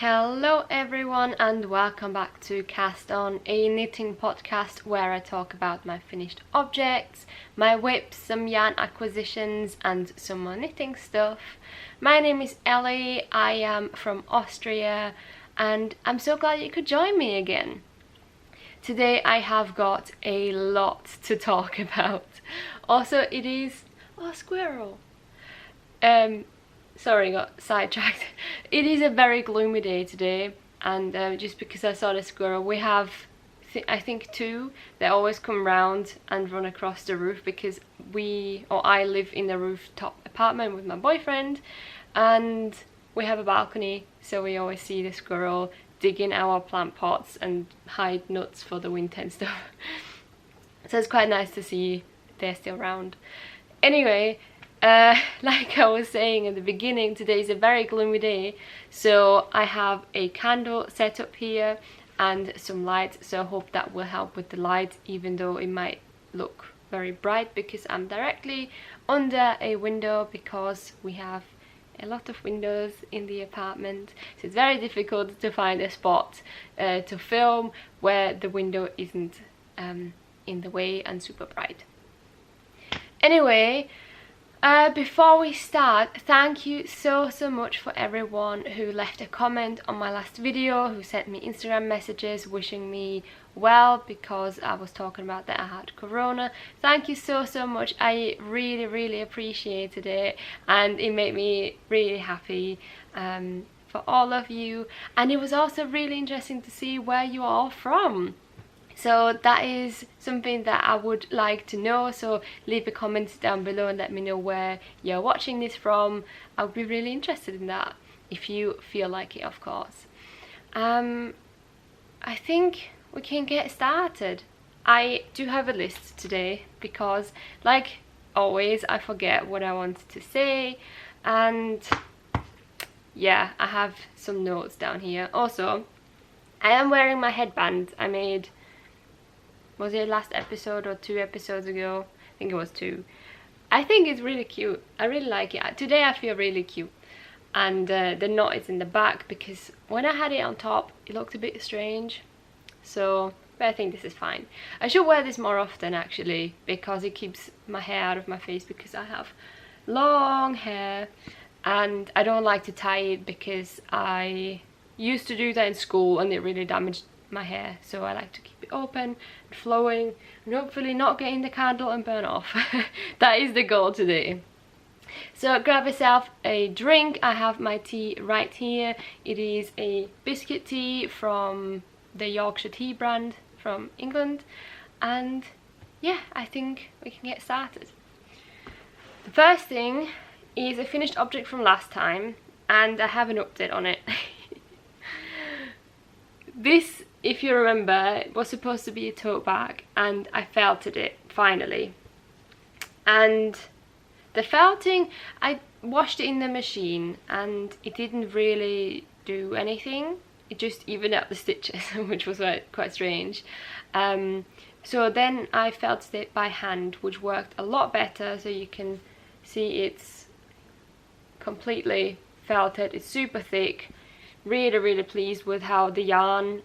Hello everyone and welcome back to Cast On, a knitting podcast where I talk about my finished objects, my whips, some yarn acquisitions and some more knitting stuff. My name is Ellie, I am from Austria and I'm so glad you could join me again. Today I have got a lot to talk about. Also it is... oh, squirrel! Sorry, got sidetracked. It is a very gloomy day today, and just because I saw the squirrel, we have, I think, two that always come round and run across the roof because I live in a rooftop apartment with my boyfriend, and we have a balcony, so we always see the squirrel digging our plant pots and hide nuts for the winter and stuff. So it's quite nice to see they're still around. Anyway. Like I was saying at the beginning, today is a very gloomy day, so I have a candle set up here and some lights, so I hope that will help with the light, even though it might look very bright because I'm directly under a window because we have a lot of windows in the apartment, so it's very difficult to find a spot to film where the window isn't in the way and super bright. Anyway, before we start, thank you so much for everyone who left a comment on my last video, who sent me Instagram messages wishing me well because I was talking about that I had corona. Thank you so much. I really appreciated it and it made me really happy for all of you, and it was also really interesting to see where you are all from. So that is something that I would like to know, so leave a comment down below and let me know where you're watching this from. I would be really interested in that, if you feel like it, of course. I think we can get started. I do have a list today because, like always, I forget what I wanted to say, and yeah, I have some notes down here. Also, I am wearing my headband I made... was it last episode or 2 episodes ago? I think it was 2. I think it's really cute. I really like it. Today I feel really cute. And the knot is in the back because when I had it on top, it looked a bit strange. So, but I think this is fine. I should wear this more often actually because it keeps my hair out of my face because I have long hair and I don't like to tie it because I used to do that in school and it really damaged my hair, so I like to keep it open and flowing and hopefully not get in the candle and burn off. That is the goal today. So grab yourself a drink. I have my tea right here. It is a biscuit tea from the Yorkshire tea brand from England, and yeah, I think we can get started. The first thing is a finished object from last time and I have an update on it. This, if you remember, was supposed to be a tote bag and I felted it finally, and the felting, I washed it in the machine and it didn't really do anything. It just evened out the stitches, which was quite strange. So then I felted it by hand, which worked a lot better, so you can see it's completely felted. It's super thick. Really pleased with how the yarn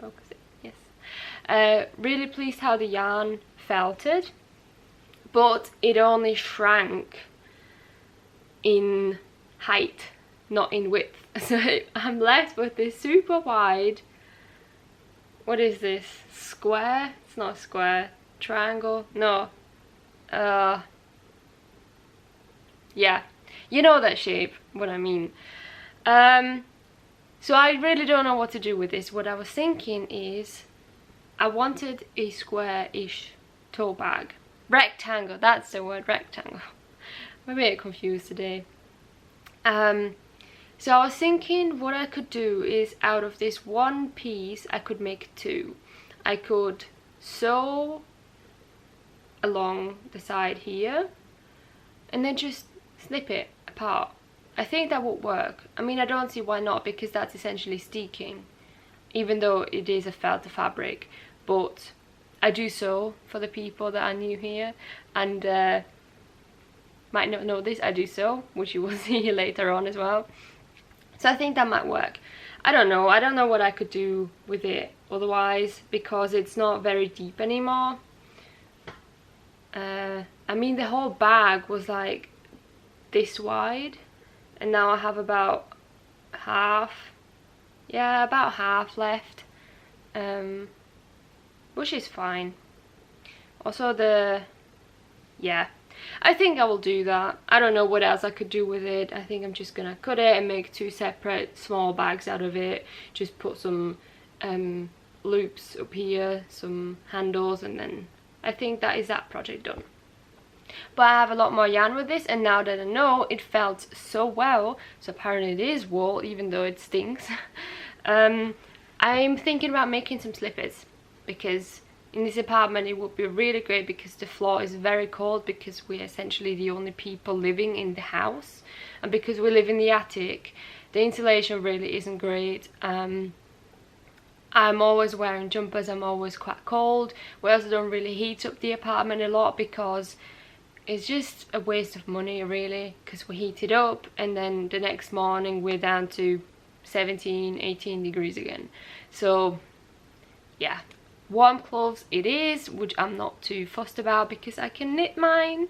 focus it, yes, really pleased how the yarn felted, but it only shrank in height, not in width. So I'm left with this super wide, what is this, square? It's not a square, triangle, no, yeah, you know that shape, what I mean. So I really don't know what to do with this. What I was thinking is I wanted a square-ish tote bag. Rectangle, that's the word, rectangle. I'm a bit confused today. So I was thinking what I could do is out of this one piece I could make 2. I could sew along the side here and then just snip it apart. I think that would work. I mean, I don't see why not, because that's essentially steeking, even though it is a felt fabric. But I do sew for the people that are new here and might not know this. I do sew, which you will see later on as well. So I think that might work. I don't know what I could do with it otherwise, because it's not very deep anymore. I mean, the whole bag was like this wide, and now I have about half, yeah, about half left, which is fine. Also yeah, I think I will do that. I don't know what else I could do with it. I think I'm just gonna cut it and make 2 separate small bags out of it. Just put some loops up here, some handles, and then I think that is that project done. But I have a lot more yarn with this, and now that I know, it felt so well. So apparently it is wool, even though it stinks. I'm thinking about making some slippers, because in this apartment it would be really great, because the floor is very cold, because we're essentially the only people living in the house, and because we live in the attic, the insulation really isn't great. I'm always wearing jumpers, I'm always quite cold. We also don't really heat up the apartment a lot, because it's just a waste of money really, because we heat it up and then the next morning we're down to 17-18 degrees again. So yeah, warm clothes it is, which I'm not too fussed about, because I can knit mine.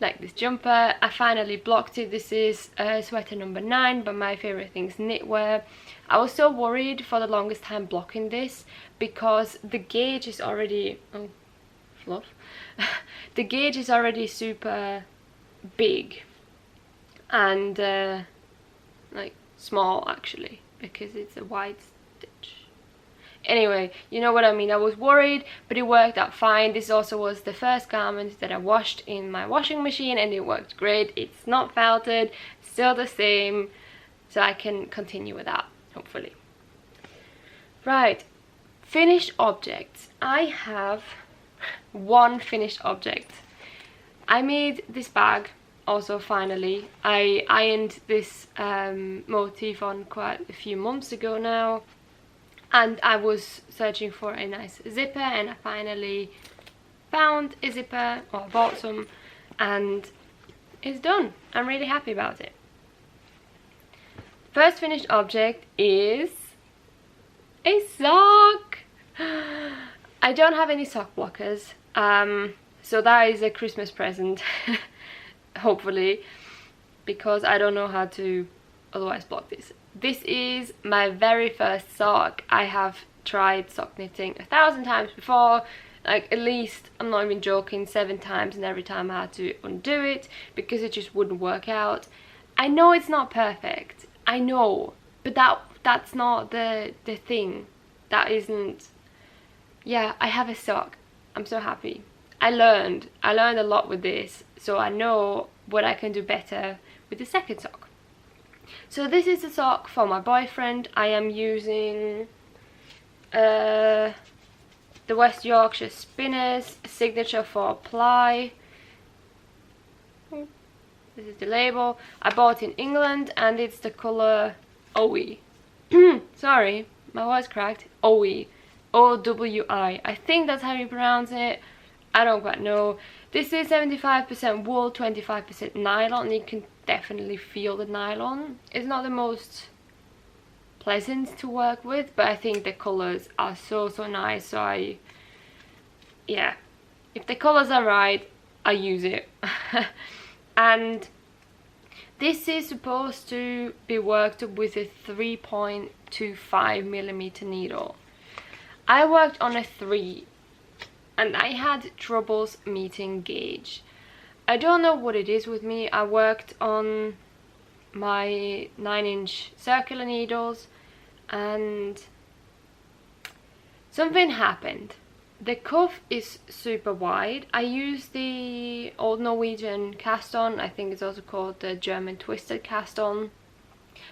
Like this jumper, I finally blocked it. This is sweater number 9, but my favorite thing is knitwear. I was so worried for the longest time blocking this, because the gauge is already, oh fluff, the gauge is already super big and like small actually, because it's a wide stitch. Anyway, you know what I mean. I was worried, but it worked out fine. This also was the first garment that I washed in my washing machine, and it worked great. It's not felted, still the same, so I can continue with that, hopefully. Right, finished objects. I have one finished object. I made this bag also finally. I ironed this motif on quite a few months ago now, and I was searching for a nice zipper, and I finally found a zipper, or bought some, and it's done. I'm really happy about it. First finished object is a sock. I don't have any sock blockers, so that is a Christmas present hopefully, because I don't know how to otherwise block this. This is my very first sock. I have tried sock knitting 1,000 times before, like at least, I'm not even joking, 7 times, and every time I had to undo it because it just wouldn't work out. I know it's not perfect, I know, but that's not the thing. That isn't, yeah, I have a sock. I'm so happy. I learned a lot with this, so I know what I can do better with the second sock. So this is a sock for my boyfriend. I am using the West Yorkshire Spinners Signature 4 ply. This is the label. I bought in England, and it's the colour Owie. Sorry, my voice cracked. Owie. O-W-I. I think that's how you pronounce it. I don't quite know. This is 75% wool, 25% nylon, and you can definitely feel the nylon. It's not the most pleasant to work with, but I think the colours are so nice, so yeah, if the colours are right, I use it. And this is supposed to be worked with a 3.25mm needle. I worked on a 3, and I had troubles meeting gauge. I don't know what it is with me. I worked on my 9-inch circular needles, and something happened. The cuff is super wide. I used the old Norwegian cast on. I think it's also called the German twisted cast on,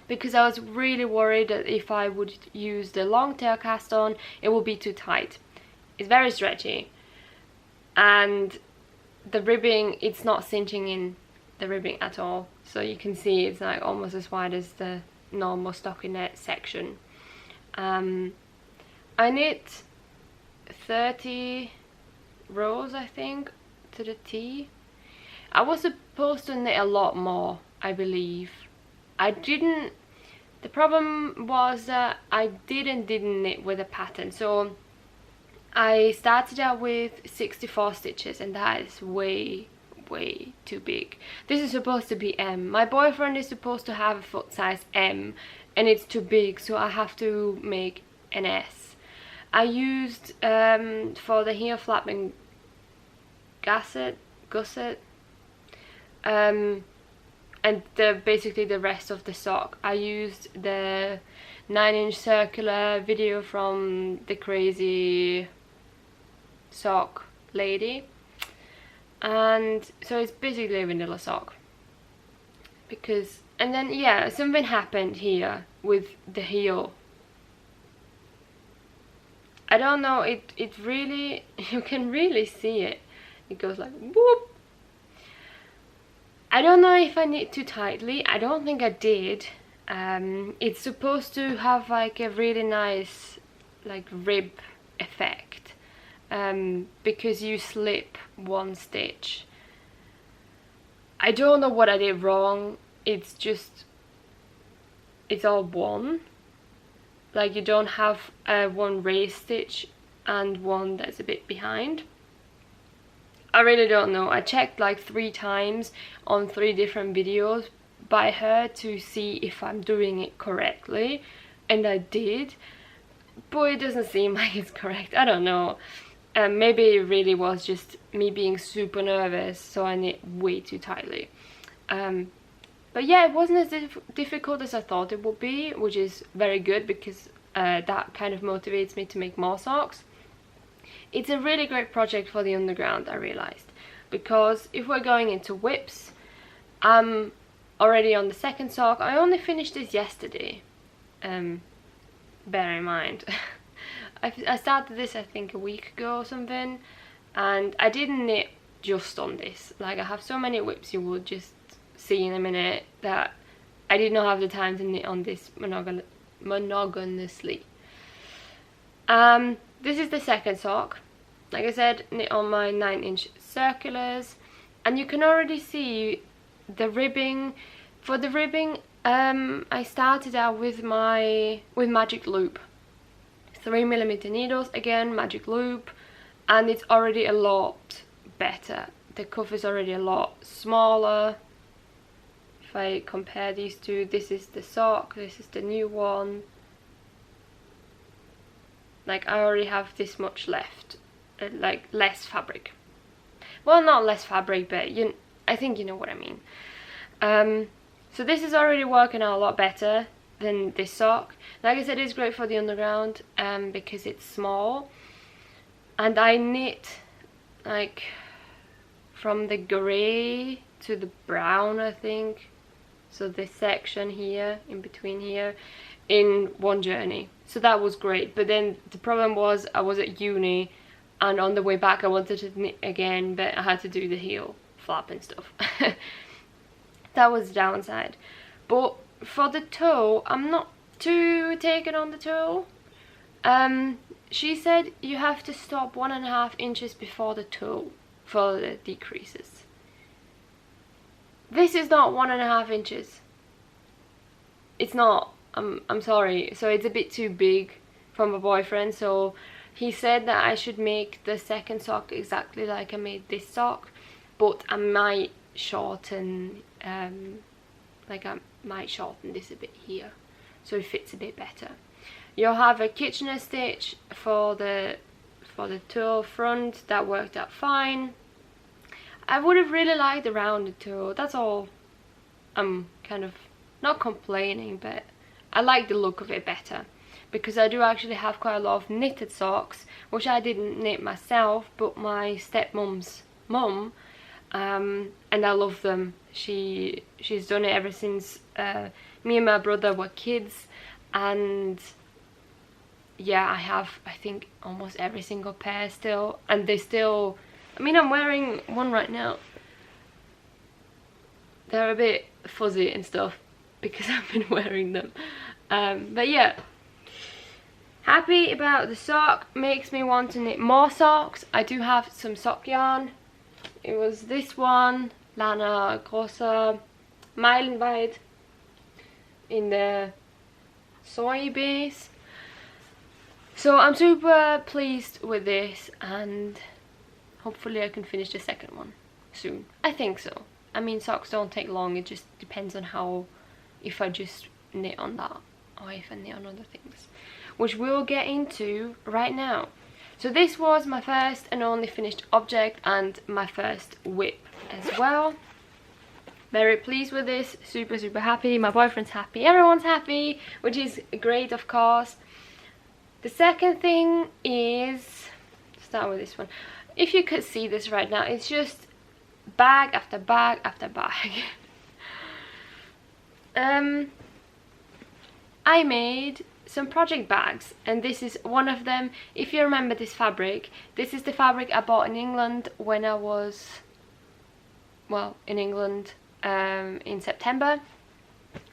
because I was really worried that if I would use the long tail cast on, it would be too tight. It's very stretchy, and the ribbing, it's not cinching in the ribbing at all, so you can see it's like almost as wide as the normal stockinette section. I knit 30 rows, I think, to the T. I was supposed to knit a lot more, I believe. I didn't. The problem was that I didn't knit with a pattern, so I started out with 64 stitches, and that is way too big. This is supposed to be M. My boyfriend is supposed to have a foot size M, and it's too big, so I have to make an S. I used for the heel flapping gusset, and basically the rest of the sock I used the 9-inch circular video from the crazy sock lady, and so it's basically a vanilla sock. Because, and then yeah, something happened here with the heel. I don't know, it really, you can really see it. It goes like whoop. I don't know if I knit too tightly. I don't think I did. It's supposed to have like a really nice like rib effect, because you slip one stitch. I don't know what I did wrong. It's just, it's all one. Like you don't have one raised stitch and one that's a bit behind. I really don't know. I checked like 3 times on 3 different videos by her to see if I'm doing it correctly, and I did, but it doesn't seem like it's correct. I don't know. Maybe it really was just me being super nervous, so I knit way too tightly. But yeah, it wasn't as difficult as I thought it would be, which is very good, because that kind of motivates me to make more socks. It's a really great project for the underground, I realized, because if we're going into whips, I'm already on the 2nd sock. I only finished this yesterday, bear in mind. I started this I think a week ago or something, and I didn't knit just on this. Like I have so many whips you will just see in a minute that I did not have the time to knit on this monogamously. This is the 2nd sock. Like I said, knit on my 9-inch circulars, and you can already see the ribbing. For the ribbing, I started out with magic loop, 3mm needles, again magic loop, and it's already a lot better. The cuff is already a lot smaller. If I compare these two, this is the sock, this is the new one. Like I already have this much left, like less fabric. Well, not less fabric, but I think you know what I mean. So this is already working out a lot better than this sock. Like I said, it's great for the underground because it's small, and I knit like from the grey to the brown, I think. So this section here, in between here, in one journey. So that was great. But then the problem was I was at uni, and on the way back I wanted to knit again, but I had to do the heel flap and stuff. That was the downside. But for the toe, I'm not too taken on the toe. She said you have to stop 1.5 inches before the toe for the decreases. This is not 1.5 inches. It's not. I'm sorry. So it's a bit too big for my boyfriend. So he said that I should make the 2nd sock exactly like I made this sock, but I might shorten, like I might shorten this a bit here, so it fits a bit better. You'll have a Kitchener stitch for the toe front. That worked out fine. I would have really liked the rounded toe. That's all. I'm kind of not complaining, but I like the look of it better, because I do actually have quite a lot of knitted socks, which I didn't knit myself, but my stepmom's mum, and I love them. She's done it ever since me and my brother were kids, and yeah, I have, I think, almost every single pair still, and they still, I mean, I'm wearing one right now. They're a bit fuzzy and stuff because I've been wearing them, but yeah, happy about the sock. Makes me want to knit more socks. I do have some sock yarn. It was this one, Lana Grossa Meilenweit, in the soy base. So I'm super pleased with this, and hopefully I can finish the second one soon. I think so. I mean, socks don't take long, it just depends on how, if I just knit on that or if I knit on other things, which we'll get into right now. So this was my first and only finished object and my first whip as well. Very pleased with this, super happy, my boyfriend's happy, everyone's happy, which is great, of course. The second thing is, start with this one. If you could see this right now, it's just bag after bag after bag. I made some project bags, and this is one of them. If you remember this fabric, this is the fabric I bought in England when I was, well, in England in September.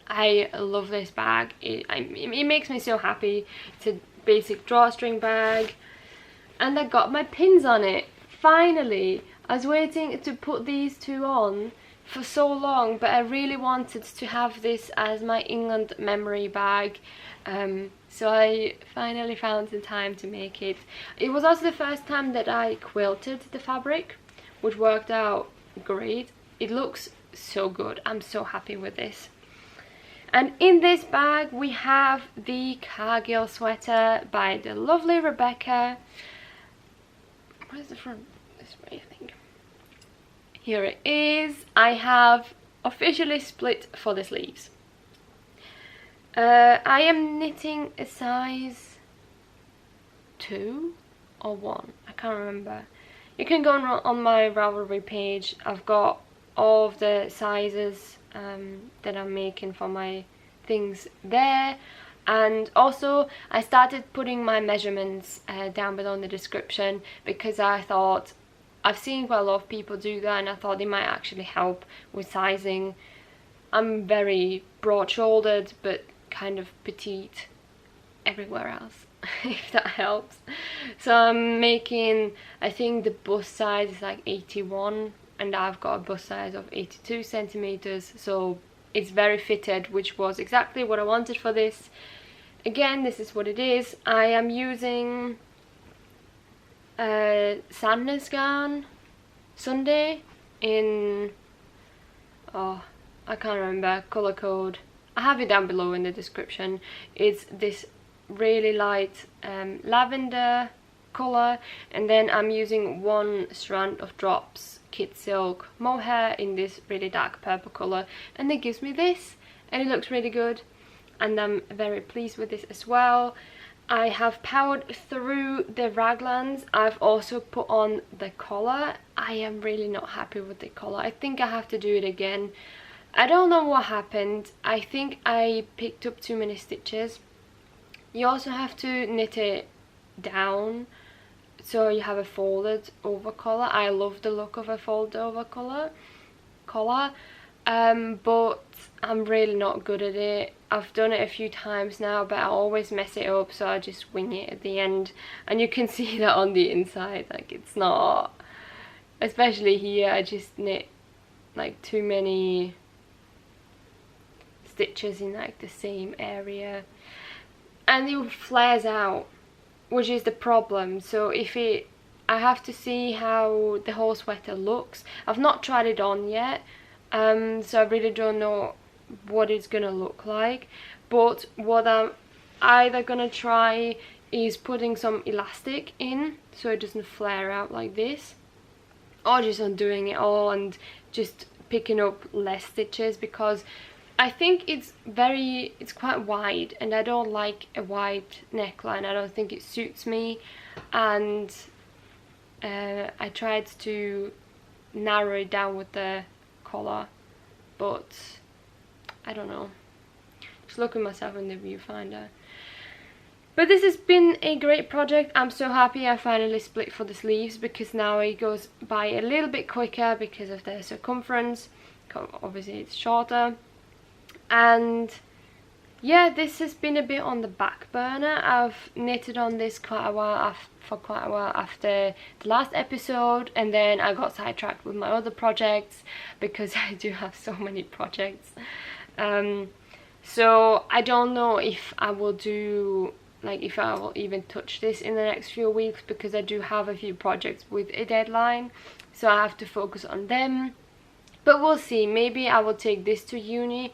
I love this bag. It makes me so happy. It's a basic drawstring bag, and I got my pins on it finally. I was waiting to put these two on for so long, but I really wanted to have this as my England memory bag, so I finally found the time to make it. It was also the first time that I quilted the fabric, which worked out great. It looks so good. I'm so happy with this. And in this bag we have the Cargill sweater by the lovely Rebecca. Where's the front? This way, I think. Here it is. I have officially split for the sleeves. I am knitting a size 2 or 1. I can't remember. You can go on my Ravelry page. I've got all of the sizes that I'm making for my things there, and also I started putting my measurements down below in the description, because I thought, I've seen quite a lot of people do that, and I thought it might actually help with sizing. I'm very broad-shouldered but kind of petite everywhere else, if that helps. So I'm making, I think the bust size is like 81, and I've got a bust size of 82 centimeters, so it's very fitted, which was exactly what I wanted for this. Again, this is what it is. I am using Sandnesgarn Sunday in, oh, I can't remember, color code. I have it down below in the description. It's this really light lavender color, and then I'm using one strand of drops kid silk mohair in this really dark purple color, and it gives me this, and it looks really good, and I'm very pleased with this as well. I have powered through the raglans. I've also put on the collar. I am really not happy with the collar. I think I have to do it again. I don't know what happened. I think I picked up too many stitches. You also have to knit it down so you have a folded over collar. I love the look of a folded over collar, but I'm really not good at it. I've done it a few times now, but I always mess it up, so I just wing it at the end, and you can see that on the inside, like it's not, especially here, I just knit like too many stitches in like the same area, and it flares out, which is the problem. So if it, I have to see how the whole sweater looks. I've not tried it on yet, so I really don't know what it's gonna look like, but what I'm either gonna try is putting some elastic in so it doesn't flare out like this, or just undoing it all and just picking up less stitches, because I think it's quite wide, and I don't like a wide neckline. I don't think it suits me, and I tried to narrow it down with the collar, but I don't know. Just look at myself in the viewfinder. But this has been a great project. I'm so happy I finally split for the sleeves, because now it goes by a little bit quicker because of the circumference. Obviously it's shorter. And yeah, this has been a bit on the back burner. I've knitted on this for quite a while after the last episode, and then I got sidetracked with my other projects because I do have so many projects. So I don't know if I will do, like, if I will even touch this in the next few weeks, because I do have a few projects with a deadline, so I have to focus on them. But we'll see. Maybe I will take this to uni,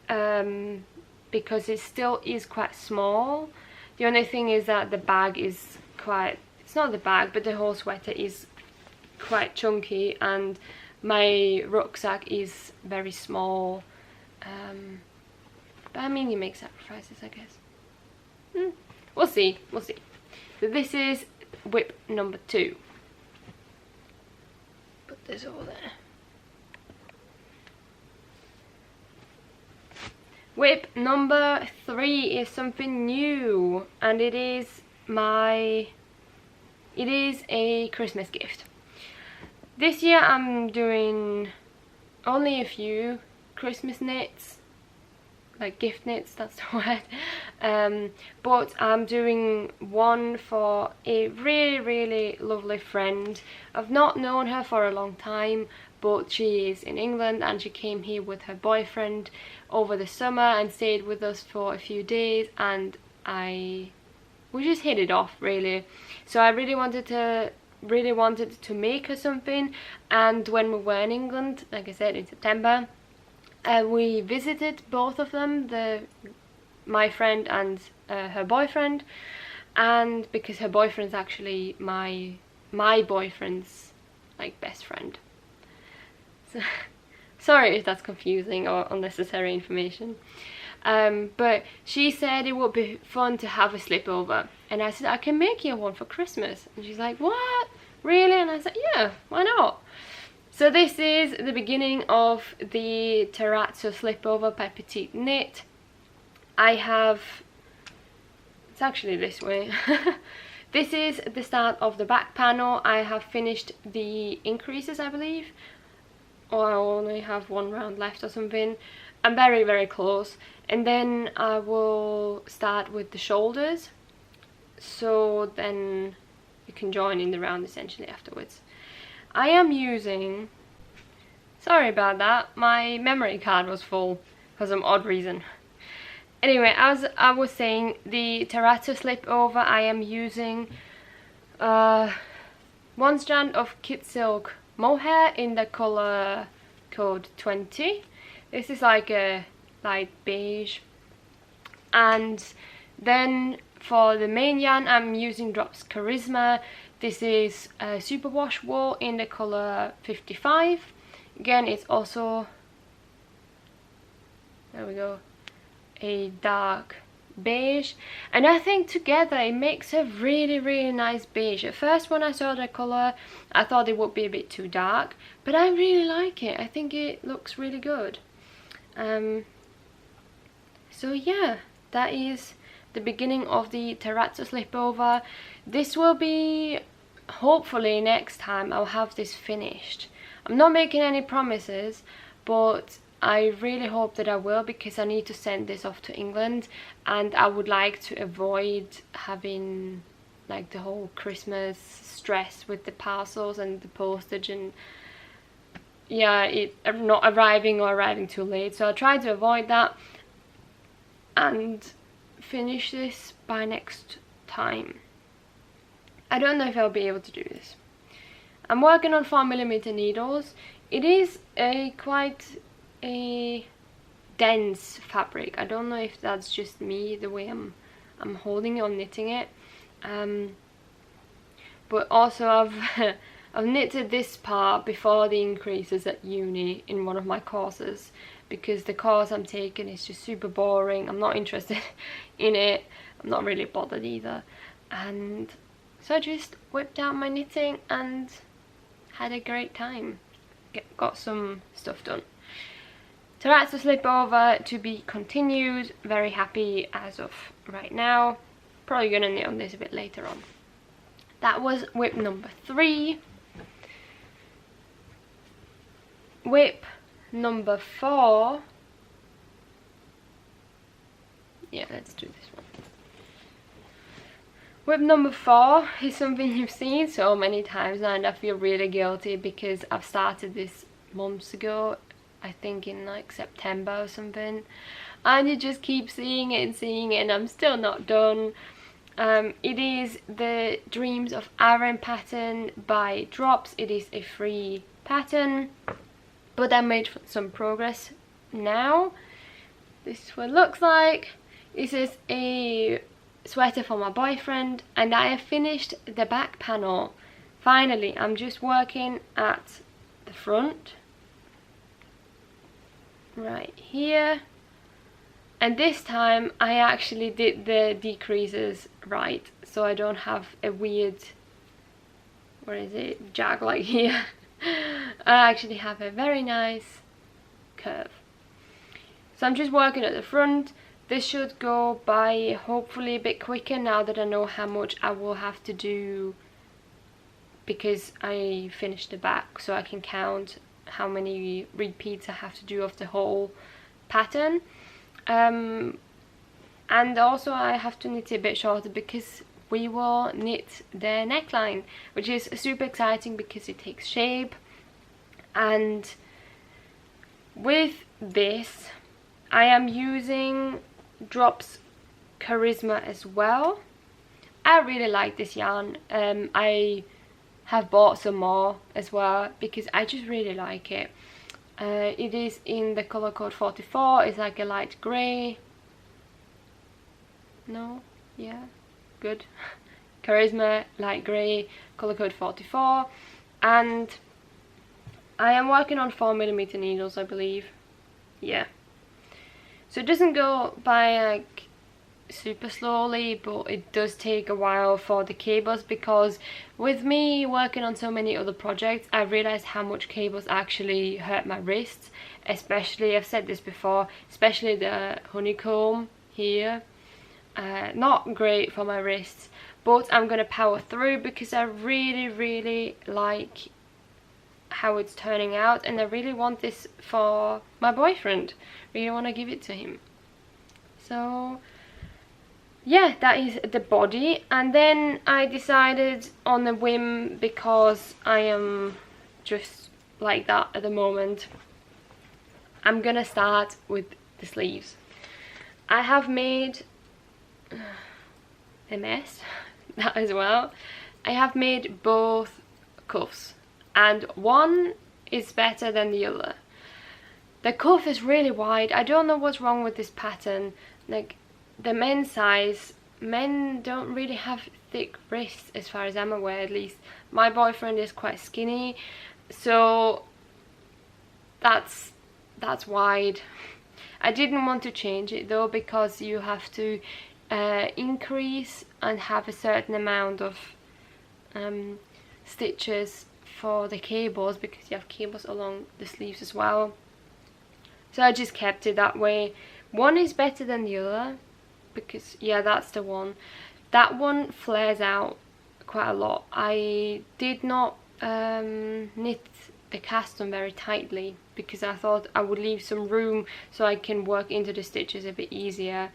because it still is quite small. The only thing is that the bag is quite, it's not the bag, but the whole sweater is quite chunky, and my rucksack is very small. But I mean, you make sacrifices, I guess. We'll see, we'll see. So this is whip number 2. Put this over there. Whip number 3 is something new, and it is a Christmas gift. This year I'm doing only a few Christmas knits, like gift knits, that's the word. But I'm doing one for a really lovely friend. I've not known her for a long time, but she is in England, and she came here with her boyfriend over the summer and stayed with us for a few days, and we just hit it off, really. So I really wanted to make her something. And when we were in England, like I said, in September, we visited both of them, my friend and her boyfriend, and because her boyfriend's actually my boyfriend's like best friend. So, sorry if that's confusing or unnecessary information. But she said it would be fun to have a sleepover, and I said, I can make you one for Christmas. And she's like, what? Really? And I said, yeah, why not? So this is the beginning of the Terrazzo Slipover by Petite knit. It's actually this way. This is the start of the back panel. I have finished the increases, I believe, or I only have one round left or something. I'm very close, and then I will start with the shoulders, so then you can join in the round essentially afterwards. I am using, sorry about that, my memory card was full for some odd reason. Anyway, as I was saying, the Terrazzo Slipover, I am using 1 strand of kit silk mohair in the color code 20. This is like a light beige. And then for the main yarn, I'm using Drops Karisma. This is a superwash wool in the color 55. Again, it's also, there we go, a dark beige, and I think together it makes a really nice beige. At first, when I saw the color, I thought it would be a bit too dark, but I really like it. I think it looks really good. So yeah, that is the beginning of the Terrazzo Slipover. This will be, hopefully next time I'll have this finished. I'm not making any promises, but I really hope that I will, because I need to send this off to England, and I would like to avoid having like the whole Christmas stress with the parcels and the postage, and yeah, it not arriving or arriving too late. So I'll try to avoid that and finish this by next time. I don't know if I'll be able to do this. I'm working on 4mm needles. It is quite a dense fabric. I don't know if that's just me, the way I'm holding it or knitting it. But also I've knitted this part before the increases at uni in one of my courses, because the course I'm taking is just super boring. I'm not interested in it. I'm not really bothered either. And so I just whipped out my knitting and had a great time. Got some stuff done. Terrazzo Slipover to be continued. Very happy as of right now. Probably gonna knit on this a bit later on. That was whip number 3. Whip number 4. Yeah, let's do this one. Whip number 4 is something you've seen so many times now, and I feel really guilty because I've started this months ago, I think in like September or something. and you just keep seeing it and seeing it, and I'm still not done. It is the Dreams of Aran pattern by Drops. It is a free pattern, but I made some progress now. This is what it looks like. This is a sweater for my boyfriend, and I have finished the back panel. Finally, I'm just working at the front right here, and this time I actually did the decreases right, so I don't have a weird, what is it, jag like here. I actually have a very nice curve. So I'm just working at the front. This should go by hopefully a bit quicker now that I know how much I will have to do, because I finished the back, so I can count how many repeats I have to do of the whole pattern. And also I have to knit it a bit shorter because we will knit the neckline, which is super exciting because it takes shape. And with this I am using Drops Karisma as well. I really like this yarn. I have bought some more as well because I just really like it. It is in the color code 44. It's like a light grey. No? Yeah? Good. Karisma, light grey, color code 44. And I am working on 4mm needles, I believe. Yeah. So it doesn't go by like super slowly, but it does take a while for the cables, because with me working on so many other projects I realized how much cables actually hurt my wrists, especially, I've said this before, especially the honeycomb here. Not great for my wrists, but I'm gonna power through because I really like how it's turning out, and I really want this for my boyfriend. Really want to give it to him. So yeah, that is the body. And then I decided on a whim, because I am just like that at the moment, I'm gonna start with the sleeves. I have made a mess that as well. I have made both cuffs, and one is better than the other. The cuff is really wide. I don't know what's wrong with this pattern. Like, the men's size, men don't really have thick wrists as far as I'm aware, at least. My boyfriend is quite skinny, so that's wide. I didn't want to change it though, because you have to increase and have a certain amount of stitches for the cables, because you have cables along the sleeves as well. So I just kept it that way. One is better than the other, because yeah, that's the one. That one flares out quite a lot. I did not knit the cast on very tightly, because I thought I would leave some room so I can work into the stitches a bit easier.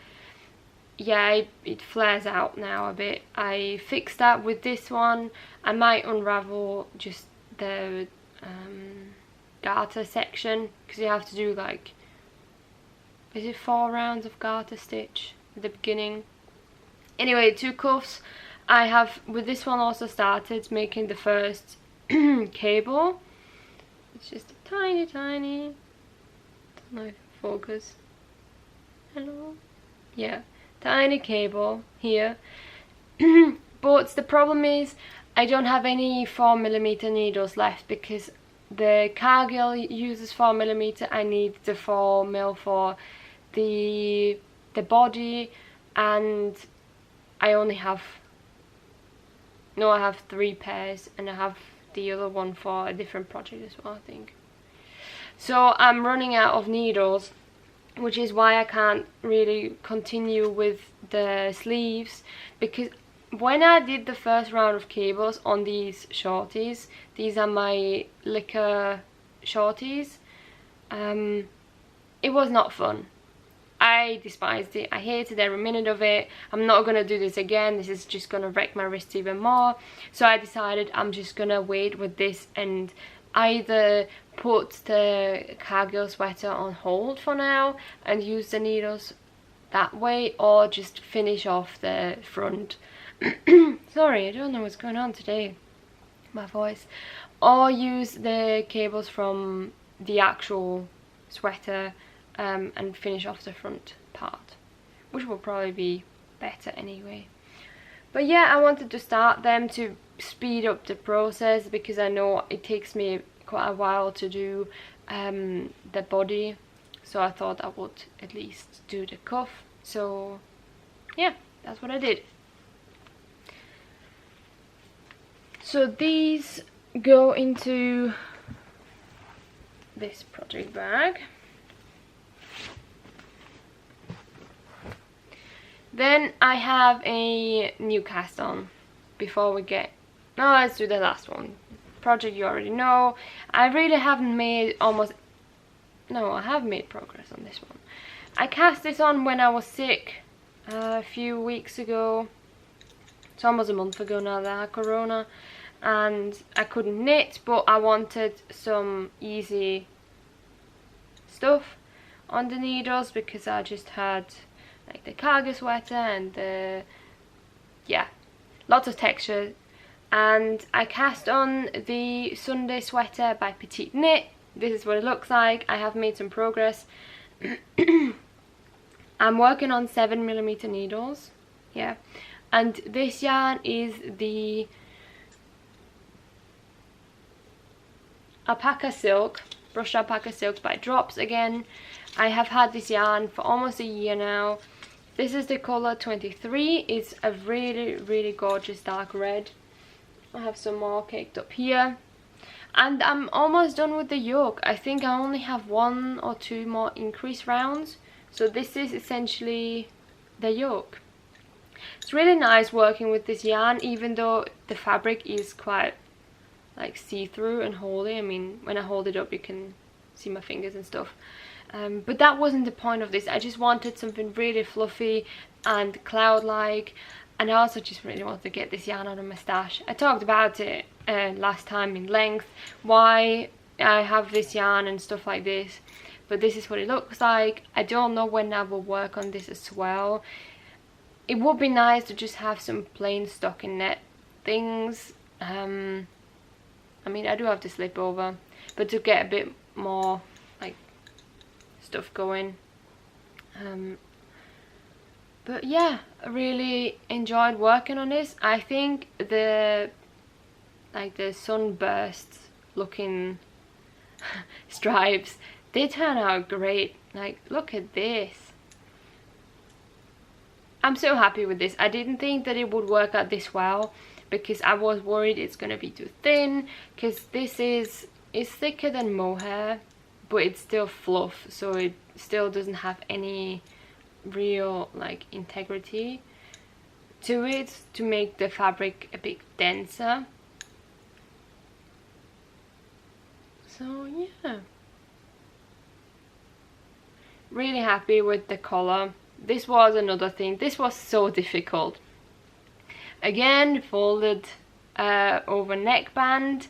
Yeah, it flares out now a bit. I fixed that with this one. I might unravel just the garter section, because you have to do like, is it 4 rounds of garter stitch at the beginning? Anyway, 2 cuffs. I have with this one also started making the first cable. It's just a tiny don't know if focus. Hello? Yeah, tiny cable here. But the problem is I don't have any 4mm needles left, because the Cargill uses 4mm. I need the 4mm for the body, and I only have, no, I have 3 pairs, and I have the other one for a different project as well, I think. So I'm running out of needles, which is why I can't really continue with the sleeves, because when I did the first round of cables on these shorties, these are my liquor shorties, it was not fun. I despised it. I hated every minute of it. I'm not gonna do this again. This is just gonna wreck my wrists even more. So I decided I'm just gonna wait with this, and either put the Cargill sweater on hold for now and use the needles that way, or just finish off the front. Sorry, I don't know what's going on today, my voice. Or use the cables from the actual sweater and finish off the front part, which will probably be better anyway. But yeah, I wanted to start them to speed up the process, because I know it takes me quite a while to do the body, so I thought I would at least do the cuff. So yeah, that's what I did. So these go into this project bag. Then I have a new cast on before we get... No, let's do the last one. Project you already know. I really haven't made almost... No, I have made progress on this one. I cast this on when I was sick a few weeks ago. It's almost a month ago now that I had corona. And I couldn't knit, but I wanted some easy stuff on the needles, because I just had like the Cargill sweater and the, yeah, lots of texture. And I cast on the Sunday sweater by Petite Knit. This is what it looks like. I have made some progress. I'm working on 7mm needles, yeah, and this yarn is the Alpaca silk, brushed alpaca silk by Drops again. I have had this yarn for almost a year now. This is the color 23. It's a really gorgeous dark red. I have some more caked up here, and I'm almost done with the yoke. I think I only have 1 or 2 more increase rounds, so this is essentially the yoke. It's really nice working with this yarn, even though the fabric is quite like see-through and holdy. I mean, when I hold it up you can see my fingers and stuff, but that wasn't the point of this. I just wanted something really fluffy and cloud-like, and I also just really wanted to get this yarn out of my stash. I talked about it last time in length, why I have this yarn and stuff like this, but this is what it looks like. I don't know when I will work on this as well. It would be nice to just have some plain stockinette things. I mean, I do have the Slipover, but to get a bit more like stuff going. But yeah, I really enjoyed working on this. I think the sunburst looking stripes, they turn out great. Like, look at this. I'm so happy with this. I didn't think that it would work out this well, because I was worried it's gonna be too thin, because this is thicker than mohair, but it's still fluff, so it still doesn't have any real like integrity to it to make the fabric a bit denser. So yeah, really happy with the color. This was another thing. This was so difficult. Again, folded over neckband.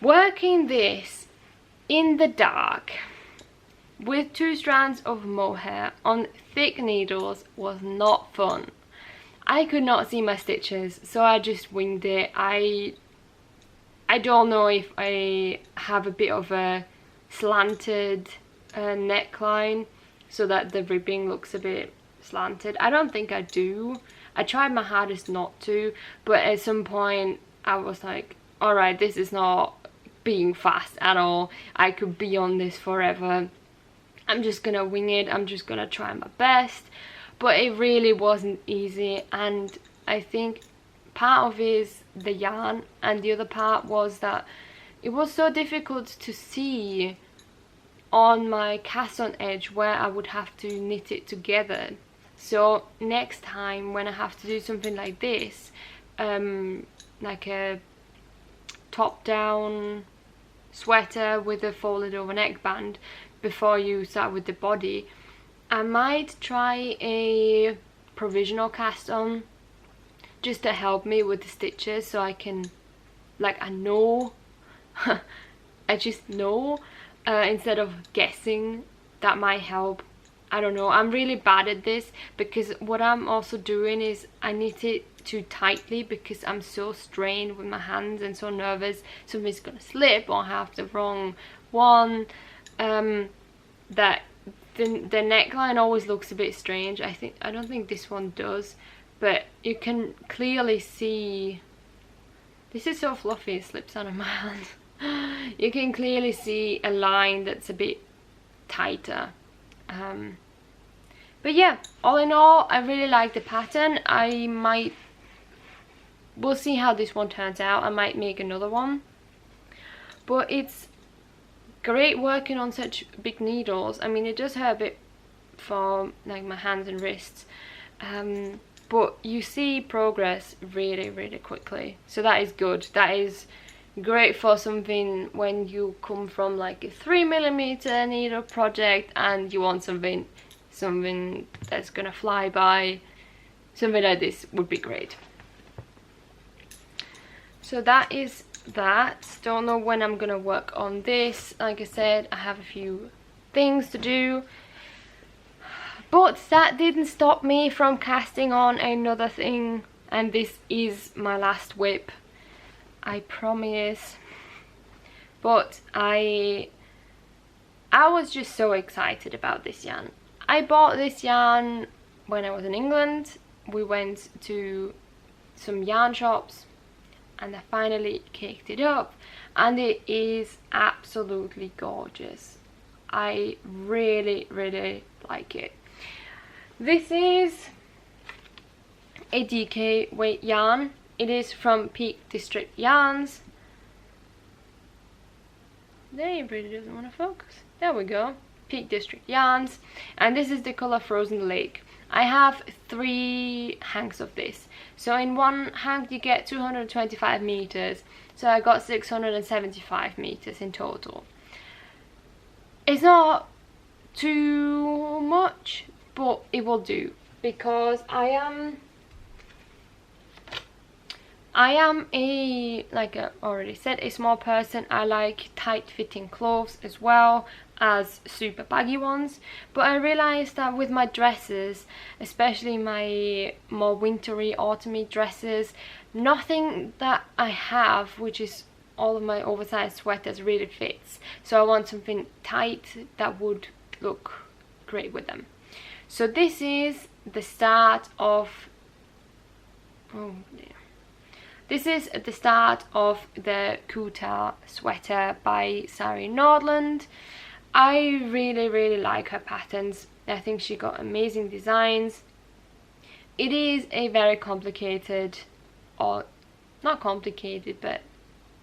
Working this in the dark with 2 strands of mohair on thick needles was not fun. I could not see my stitches, so I just winged it. I don't know if I have a bit of a slanted neckline, so that the ribbing looks a bit slanted. I don't think I do. I tried my hardest not to, but at some point I was like, alright, this is not being fast at all. I could be on this forever. I'm just gonna wing it. I'm just gonna try my best. But it really wasn't easy, and I think part of it is the yarn, and the other part was that it was so difficult to see on my cast on edge where I would have to knit it together. So next time when I have to do something like this, like a top down sweater with a folded over neckband, before you start with the body, I might try a provisional cast on just to help me with the stitches, so I can, like, I know I just know, instead of guessing. That might help. I don't know, I'm really bad at this, because what I'm also doing is I knit it too tightly because I'm so strained with my hands and so nervous something's gonna slip or have the wrong one, that the neckline always looks a bit strange. I don't think this one does, but you can clearly see, this is so fluffy it slips out of my hand. You can clearly see a line that's a bit tighter. But yeah, all in all, I really like the pattern. We'll see how this one turns out. I might make another one, but it's great working on such big needles. I mean, it does hurt a bit for like my hands and wrists, but you see progress really quickly, so that is good. That is great for something when you come from like a 3mm needle project and you want something that's gonna fly by. Something like this would be great. So that is that. Don't know when I'm gonna work on this. Like I said, I have a few things to do, but that didn't stop me from casting on another thing, and this is my last whip, I promise. But I was just so excited about this yarn. I bought this yarn when I was in England. We went to some yarn shops and I finally caked it up, and it is absolutely gorgeous. I really like it. This is a DK weight yarn. It is from Peak District Yarns. There, it really doesn't want to focus. There we go. Peak District Yarns, and this is the color Frozen Lake. I have 3 hanks of this, so in one hank you get 225 meters, so I got 675 meters in total. It's not too much, but it will do, because I am a, like I already said, a small person. I like tight fitting clothes as well as super baggy ones, but I realized that with my dresses, especially my more wintry autumny dresses, nothing that I have, which is all of my oversized sweaters, really fits. So I want something tight that would look great with them. So this is the start of, oh dear. This is the start of the Kuutar sweater by Sari Nordlund. I really like her patterns. I think she got amazing designs. It is a very complicated, or not complicated, but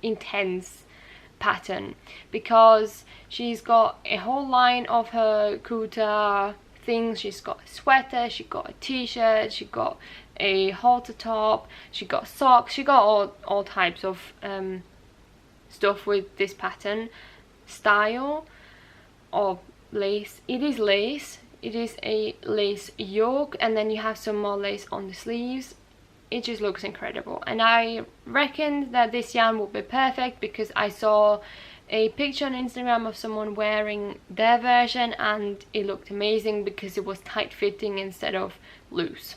intense pattern, because she's got a whole line of her Kuutar things. She's got a sweater, she got a t-shirt, she got a halter top, she got socks, she got all types of stuff with this pattern style. Or lace. It is lace. It is a lace yoke, and then you have some more lace on the sleeves. It just looks incredible, and I reckoned that this yarn would be perfect because I saw a picture on Instagram of someone wearing their version and it looked amazing because it was tight fitting instead of loose.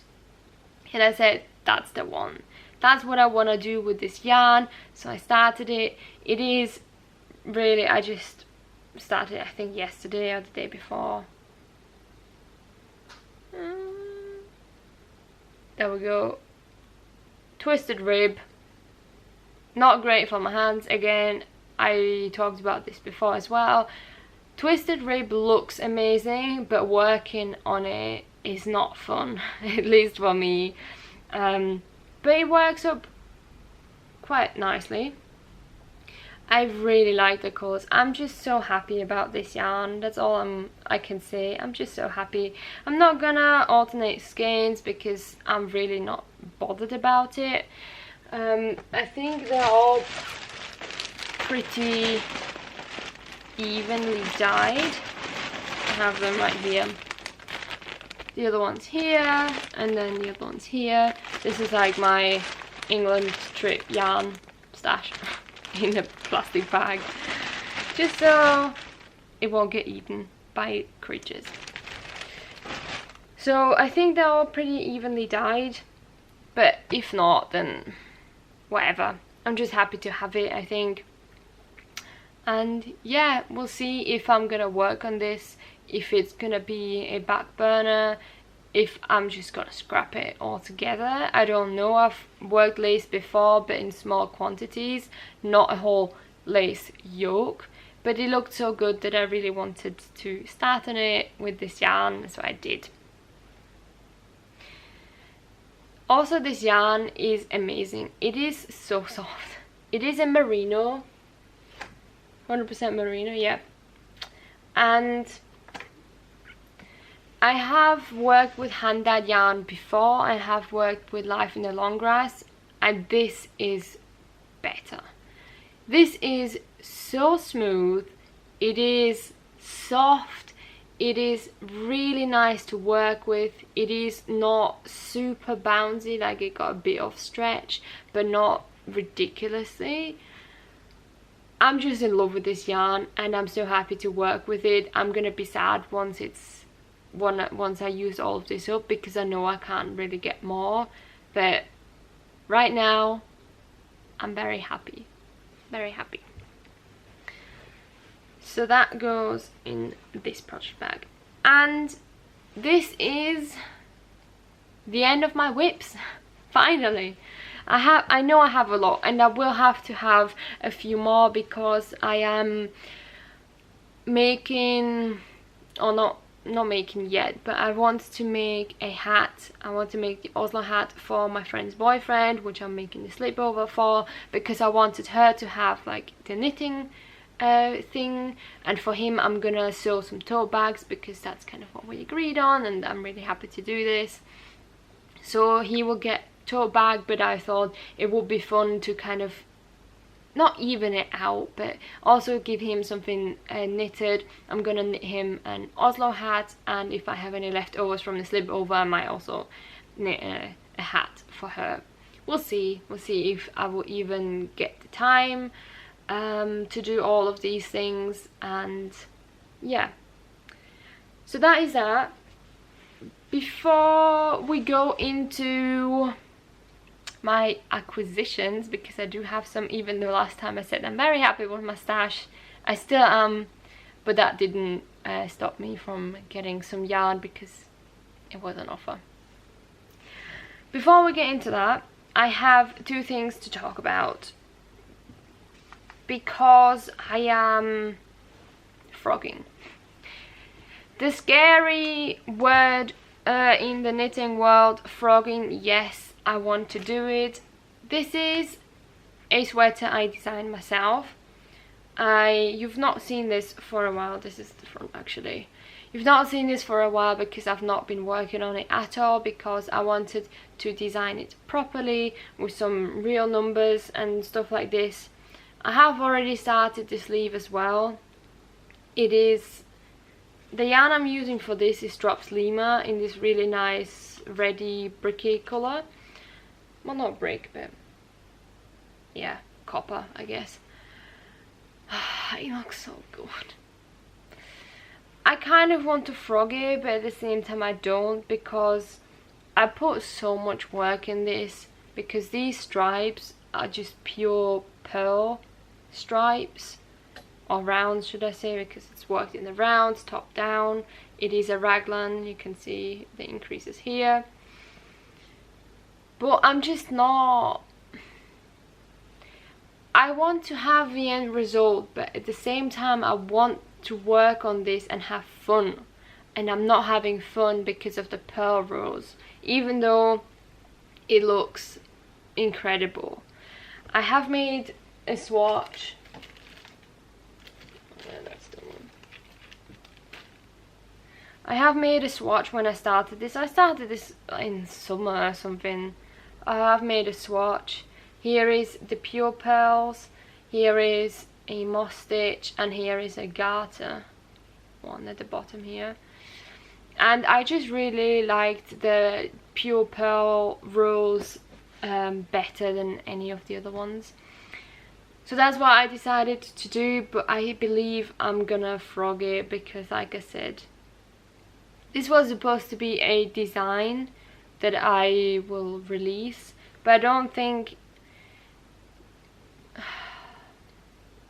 And I said, that's the one. That's what I want to do with this yarn. So I started it. It is really, I just started, I think yesterday or the day before. There we go. Twisted rib, not great for my hands. Again, I talked about this before as well. Twisted rib looks amazing, but working on it is not fun, at least for me. But it works up quite nicely. I really like the colours. I'm just so happy about this yarn. That's all I can say. I'm just so happy. I'm not gonna alternate skeins because I'm really not bothered about it. I think they're all pretty evenly dyed. I have them right here. The other one's here, and then the other one's here. This is like my England trip yarn stash. in a plastic bag, just so it won't get eaten by creatures. So I think they're all pretty evenly dyed, but if not, then whatever. I'm just happy to have it, I think. And yeah, we'll see if I'm gonna work on this, if it's gonna be a back burner, if I'm just gonna scrap it altogether. I don't know. I've worked lace before, but in small quantities, not a whole lace yoke, but it looked so good that I really wanted to start on it with this yarn, so I did. Also, this yarn is amazing. It is so soft. It is a merino, 100% merino, yeah. And I have worked with hand-dyed yarn before. I have worked with Life in the Long Grass, and this is better. This is so smooth. It is soft. It is really nice to work with. It is not super bouncy, like it got a bit of stretch, but not ridiculously. I'm just in love with this yarn, and I'm so happy to work with it. I'm gonna be sad once I use all of this up, because I know I can't really get more, but right now I'm very happy, very happy. So that goes in this project bag, and this is the end of my whips. Finally, I know I have a lot, and I will have to have a few more, because I am making, or not making yet, but I want to make a hat. I want to make the Oslo hat for my friend's boyfriend, which I'm making the slipover for, because I wanted her to have like the knitting thing, and for him I'm gonna sew some tote bags, because that's kind of what we agreed on, and I'm really happy to do this. So he will get tote bag, but I thought it would be fun to kind of not even it out, but also give him something knitted. I'm gonna knit him an Oslo hat, and if I have any leftovers from the slipover, I might also knit a hat for her. We'll see if I will even get the time to do all of these things. And yeah, so that is that. Before we go into my acquisitions, because I do have some, even though last time I said I'm very happy with my stash, I still am, but that didn't stop me from getting some yarn, because it was an offer. Before we get into that, I have two things to talk about, because I am frogging. The scary word in the knitting world, frogging. Yes, I want to do it. This is a sweater I designed myself. You've not seen this for a while. This is the front actually. You've not seen this for a while because I've not been working on it at all, because I wanted to design it properly with some real numbers and stuff like this. I have already started the sleeve as well. It is, the yarn I'm using for this is Drops Lima in this really nice reddy bricky colour. Well, not brick, but yeah, copper, I guess. It looks so good. I kind of want to frog it, but at the same time I don't, because I put so much work in this, because these stripes are just pure pearl stripes, or rounds should I say, because it's worked in the rounds, top down. It is a raglan, you can see the increases here, but I'm just not, I want to have the end result, but at the same time I want to work on this and have fun, and I'm not having fun because of the pearl rows, even though it looks incredible. I have made a swatch. Yeah, that's the one. I have made a swatch when I started this. I started this in summer or something. I have made a swatch. Here is the pure pearls, here is a moss stitch, and here is a garter one at the bottom here. And I just really liked the pure pearl rows better than any of the other ones. So that's what I decided to do, but I believe I'm gonna frog it because, like I said, this was supposed to be a design that I will release, but I don't think,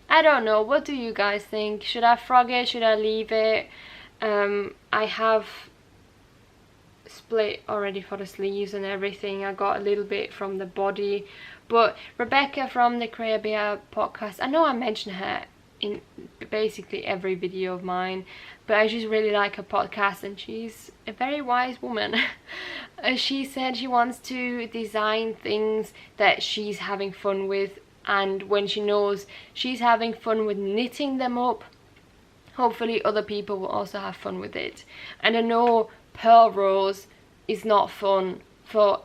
I don't know, what do you guys think? Should I frog it? Should I leave it? I have split already for the sleeves and everything. I got a little bit from the body, but Rebecca from the Creabia podcast, I know I mention her in basically every video of mine, but I just really like her podcast, and she's a very wise woman. She said she wants to design things that she's having fun with, and when she knows she's having fun with knitting them up, hopefully other people will also have fun with it. And I know pearl rose is not fun for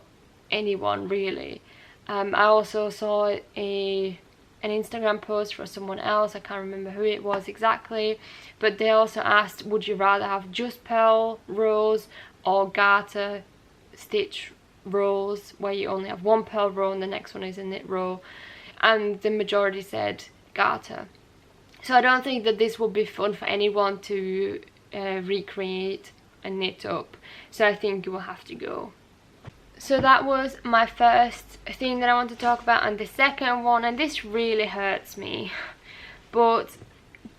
anyone really. I also saw an Instagram post for someone else, I can't remember who it was exactly, but they also asked, would you rather have just pearl rows or garter stitch rows where you only have one pearl row and the next one is a knit row, and the majority said garter. So I don't think that this will be fun for anyone to recreate and knit up, so I think you will have to go. So that was my first thing that I want to talk about, and the second one, and this really hurts me, but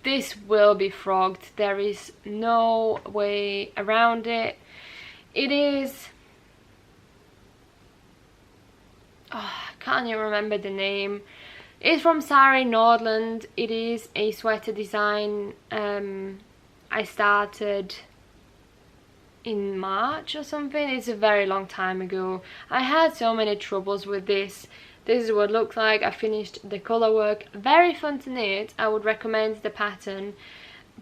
this will be frogged. There is no way around it. It is, oh, I can't even remember the name. It's from Sari, Nordlund. It is a sweater design. I started in March or something. It's a very long time ago. I had so many troubles with this. This is what it looks like. I finished the colour work. Very fun to knit. I would recommend the pattern,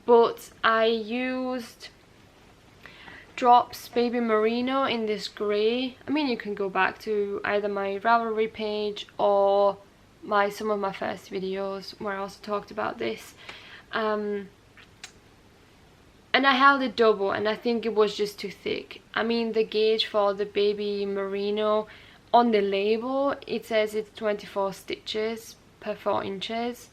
but I used Drops Baby Merino in this grey. I mean, you can go back to either my Ravelry page or some of my first videos where I also talked about this. And I held it double, and I think it was just too thick. I mean, the gauge for the Baby Merino on the label, it says it's 24 stitches per 4 inches.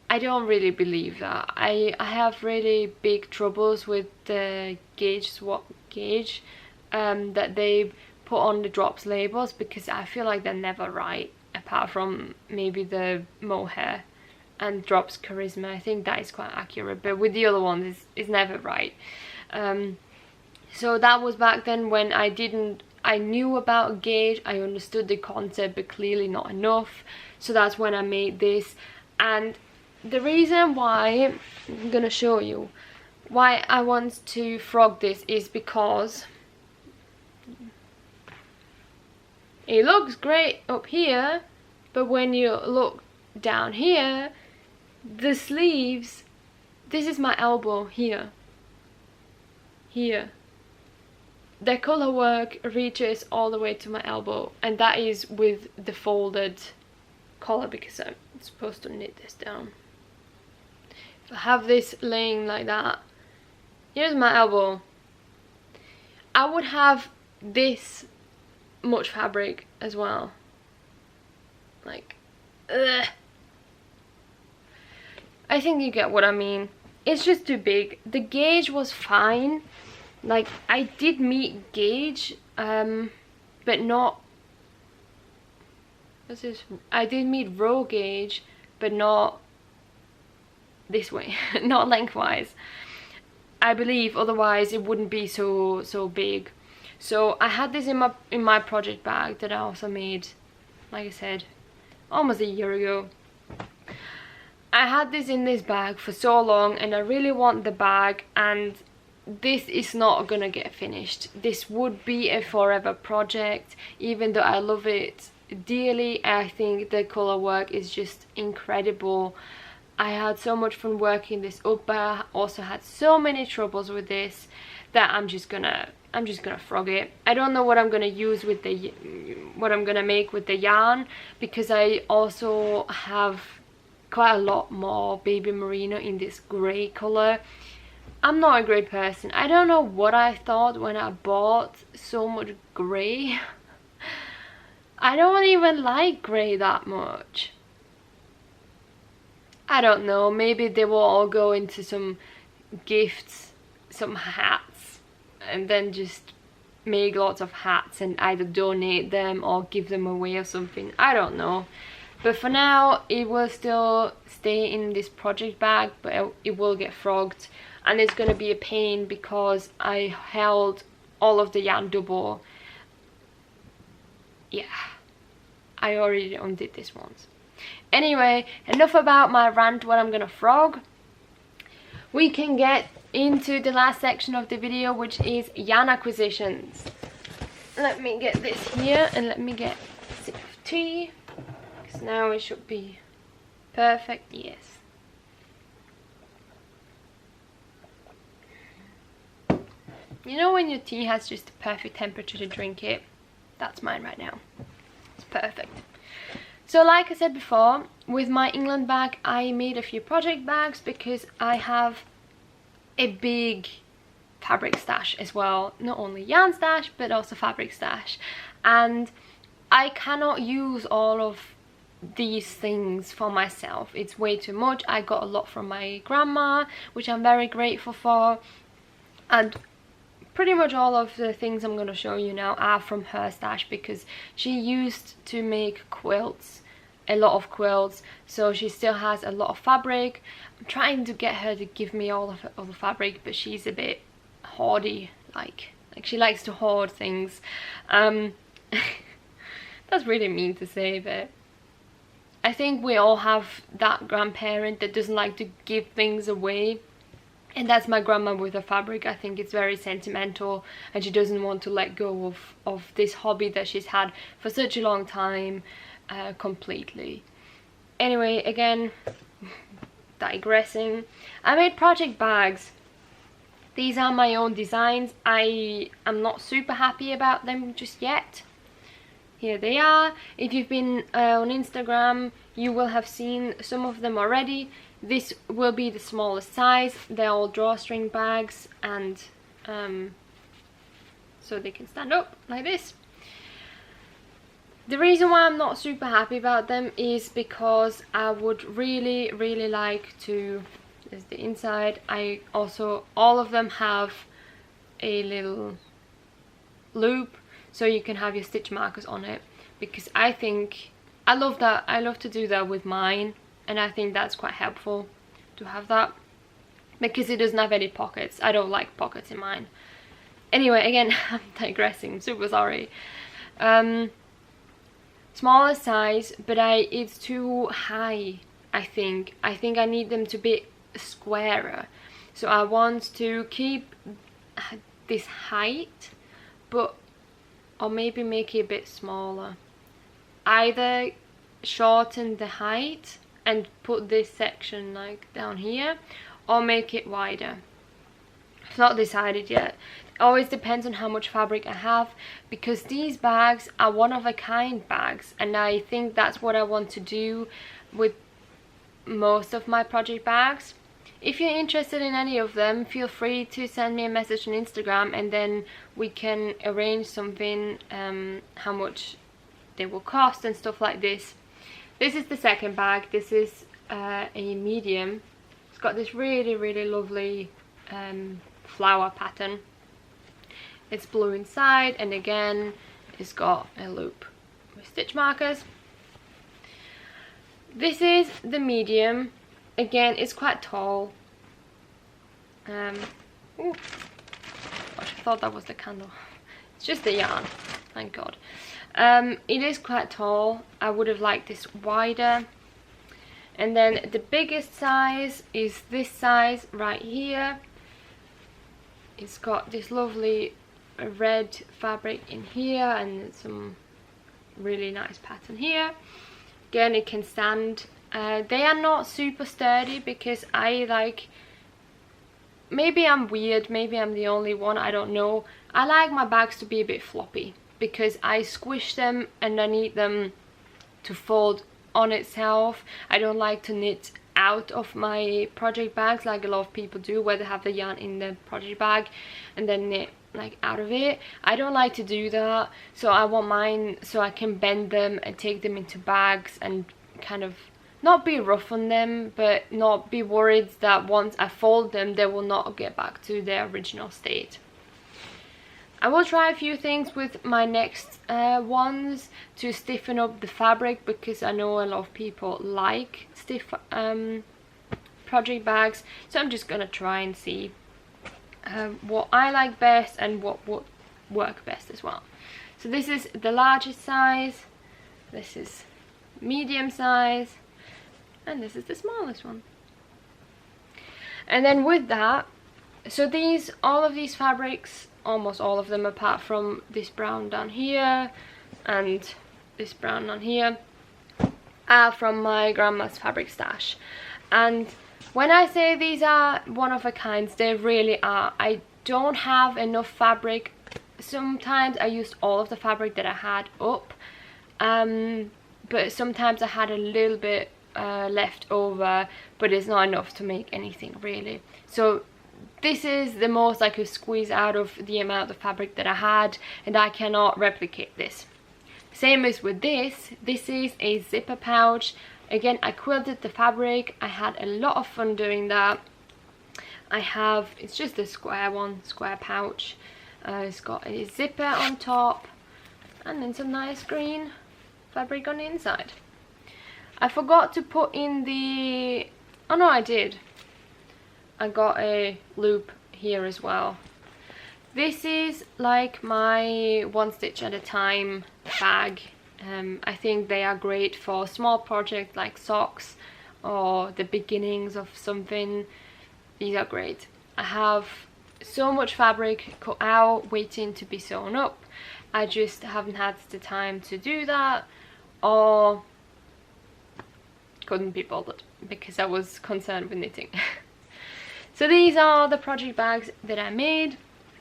I don't really believe that. I have really big troubles with the swap gauge that they put on the Drops labels, because I feel like they're never right, apart from maybe the mohair and Drops Karisma. I think that is quite accurate, but with the other ones it's never right. So that was back then when I knew about gauge, I understood the concept, but clearly not enough. So that's when I made this. And the reason why, I'm gonna show you why I want to frog this, is because it looks great up here, but when you look down here, the sleeves, this is my elbow here, the colour work reaches all the way to my elbow, and that is with the folded collar, because I'm supposed to knit this down. If I have this laying like that, here's my elbow. I would have this much fabric as well, like, ugh. I think you get what I mean. It's just too big. The gauge was fine. Like, I did meet gauge, but not, what's this? I did meet row gauge, but not this way, not lengthwise. I believe otherwise it wouldn't be so big. So I had this in my project bag that I also made, like I said, almost a year ago. I had this in this bag for so long, and I really want the bag, and this is not gonna get finished. This would be a forever project, even though I love it dearly. I think the colour work is just incredible. I had so much fun working this up, but I also had so many troubles with this that I'm just gonna frog it. I don't know what I'm gonna use with what I'm gonna make with the yarn, because I also have quite a lot more Baby Merino in this grey colour. I'm not a grey person. I don't know what I thought when I bought so much grey. I don't even like grey that much. I don't know, maybe they will all go into some gifts, some hats, and then just make lots of hats and either donate them or give them away or something. I don't know. But for now, it will still stay in this project bag, but it will get frogged. And it's going to be a pain because I held all of the yarn double. Yeah, I already undid this once. Anyway, enough about my rant what I'm going to frog. We can get into the last section of the video, which is yarn acquisitions. Let me get this here and let me get a sip of tea. Because now it should be perfect, yes. You know when your tea has just the perfect temperature to drink it? That's mine right now. It's perfect. So like I said before, with my England bag, I made a few project bags because I have a big fabric stash as well. Not only yarn stash, but also fabric stash. And I cannot use all of these things for myself. It's way too much. I got a lot from my grandma, which I'm very grateful for. And pretty much all of the things I'm going to show you now are from her stash because she used to make quilts, a lot of quilts, so she still has a lot of fabric. I'm trying to get her to give me all of her other fabric, but she's a bit hoardy, like she likes to hoard things. That's really mean to say, but I think we all have that grandparent that doesn't like to give things away. And that's my grandma with her fabric. I think it's very sentimental and she doesn't want to let go of this hobby that she's had for such a long time completely. Anyway, again, digressing. I made project bags. These are my own designs. I am not super happy about them just yet. Here they are. If you've been on Instagram, you will have seen some of them already. This will be the smallest size. They're all drawstring bags, and so they can stand up like this. The reason why I'm not super happy about them is because I would really like to, there's the inside, I also, all of them have a little loop so you can have your stitch markers on it, because I think, I love that, I love to do that with mine. And I think that's quite helpful to have that because it doesn't have any pockets. I don't like pockets in mine. Anyway, again, I'm digressing, I'm super sorry. Smaller size, but it's too high, I think. I think I need them to be squarer. So I want to keep this height, but, or maybe make it a bit smaller. Either shorten the height and put this section like down here, or make it wider. I've not decided yet. It always depends on how much fabric I have, because these bags are one-of-a-kind bags, and I think that's what I want to do with most of my project bags. If you're interested in any of them, feel free to send me a message on Instagram, and then we can arrange something, how much they will cost and stuff like this. This is the second bag. This is a medium. It's got this really lovely flower pattern. It's blue inside, and again it's got a loop with stitch markers. This is the medium. Again, it's quite tall. Ooh. Gosh, I thought that was the candle. It's just the yarn, thank God. It is quite tall. I would have liked this wider. And then the biggest size is this size right here. It's got this lovely red fabric in here and some really nice pattern here. Again, it can stand. They are not super sturdy because I like, maybe I'm weird, maybe I'm the only one, I don't know. I like my bags to be a bit floppy, because I squish them and I need them to fold on itself. I don't like to knit out of my project bags like a lot of people do, where they have the yarn in the project bag and then knit like out of it. I don't like to do that, so I want mine so I can bend them and take them into bags and kind of not be rough on them, but not be worried that once I fold them they will not get back to their original state. I will try a few things with my next ones to stiffen up the fabric, because I know a lot of people like stiff project bags, so I'm just gonna try and see what I like best and what would work best as well. So this is the largest size, this is medium size, and this is the smallest one. And then with that, so these, all of these fabrics, almost all of them apart from this brown down here and this brown down here, are from my grandma's fabric stash. And when I say these are one of a kind, they really are. I don't have enough fabric. Sometimes I used all of the fabric that I had up, but sometimes I had a little bit left over, but it's not enough to make anything really. So this is the most I could squeeze out of the amount of fabric that I had, and I cannot replicate this. Same as with this. This is a zipper pouch. Again, I quilted the fabric. I had a lot of fun doing that. I have, it's just a square one, square pouch. It's got a zipper on top and then some nice green fabric on the inside. I forgot to put in the, oh no I did. I got a loop here as well. This is like my one stitch at a time bag. I think they are great for small projects like socks or the beginnings of something. These are great. I have so much fabric cut out waiting to be sewn up. I just haven't had the time to do that, or couldn't be bothered because I was concerned with knitting. So these are the project bags that I made.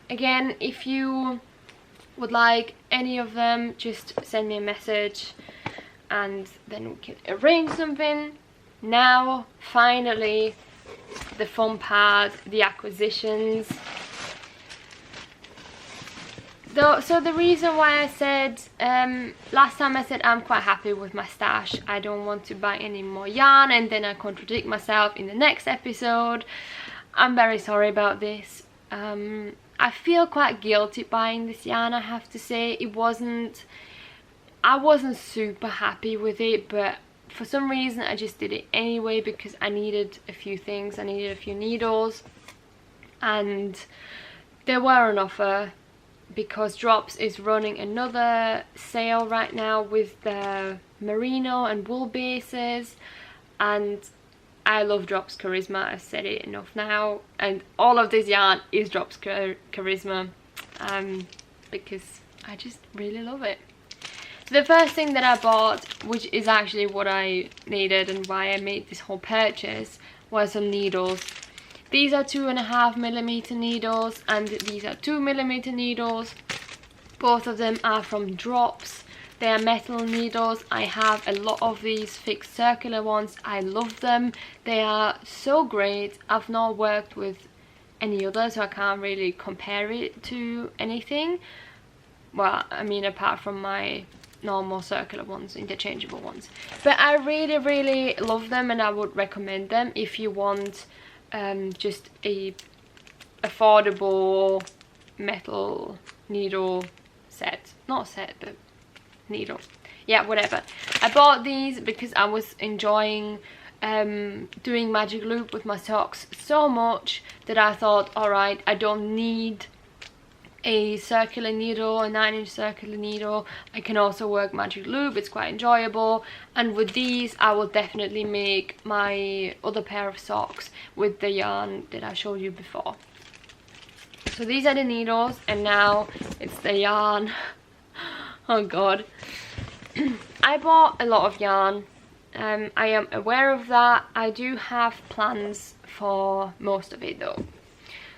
Again, if you would like any of them, just send me a message and then we can arrange something. Now, finally, the fun part, the acquisitions. So the reason why I said, last time I said I'm quite happy with my stash, I don't want to buy any more yarn, and then I contradict myself in the next episode. I'm very sorry about this. I feel quite guilty buying this yarn, I have to say. I wasn't super happy with it, but for some reason I just did it anyway because I needed a few things. I needed a few needles, and they were on offer because Drops is running another sale right now with the merino and wool bases, and I love Drops Karisma. I've said it enough now, and all of this yarn is Drops Karisma, because I just really love it. So the first thing that I bought, which is actually what I needed and why I made this whole purchase, was some needles. These are 2.5mm needles and these are 2mm needles. Both of them are from Drops. They are metal needles. I have a lot of these fixed circular ones. I love them. They are so great. I've not worked with any other, so I can't really compare it to anything. Well, I mean, apart from my normal circular ones, interchangeable ones. But I really, really love them, and I would recommend them if you want just a affordable metal needle set. Not set, but needle. Yeah, whatever. I bought these because I was enjoying doing magic loop with my socks so much that I thought, alright, I don't need a circular needle, a 9-inch circular needle. I can also work magic loop. It's quite enjoyable, and with these I will definitely make my other pair of socks with the yarn that I showed you before. So these are the needles, and now it's the yarn. Oh god. I bought a lot of yarn. I am aware of that. I do have plans for most of it though.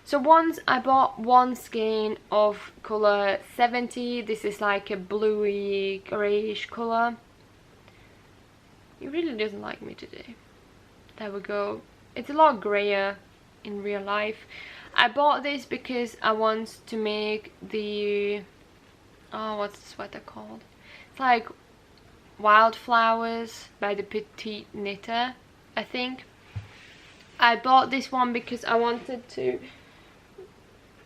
So once I bought one skein of colour 70. This is like a bluey greyish colour. It really doesn't like me today. There we go. It's a lot greyer in real life. I bought this because I want to make the, oh, what's the sweater called? It's like Wildflowers by the Petite knitter, I think. I bought this one because I wanted to...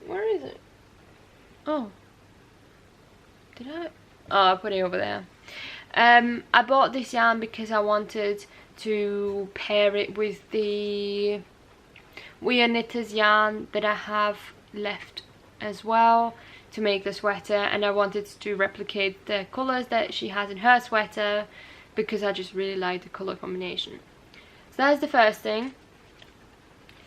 Where is it? Oh. Did I? Oh, I put it over there. I bought this yarn because I wanted to pair it with the We Knitters yarn that I have left as well to make the sweater, and I wanted to replicate the colours that she has in her sweater because I just really like the colour combination. So that's the first thing.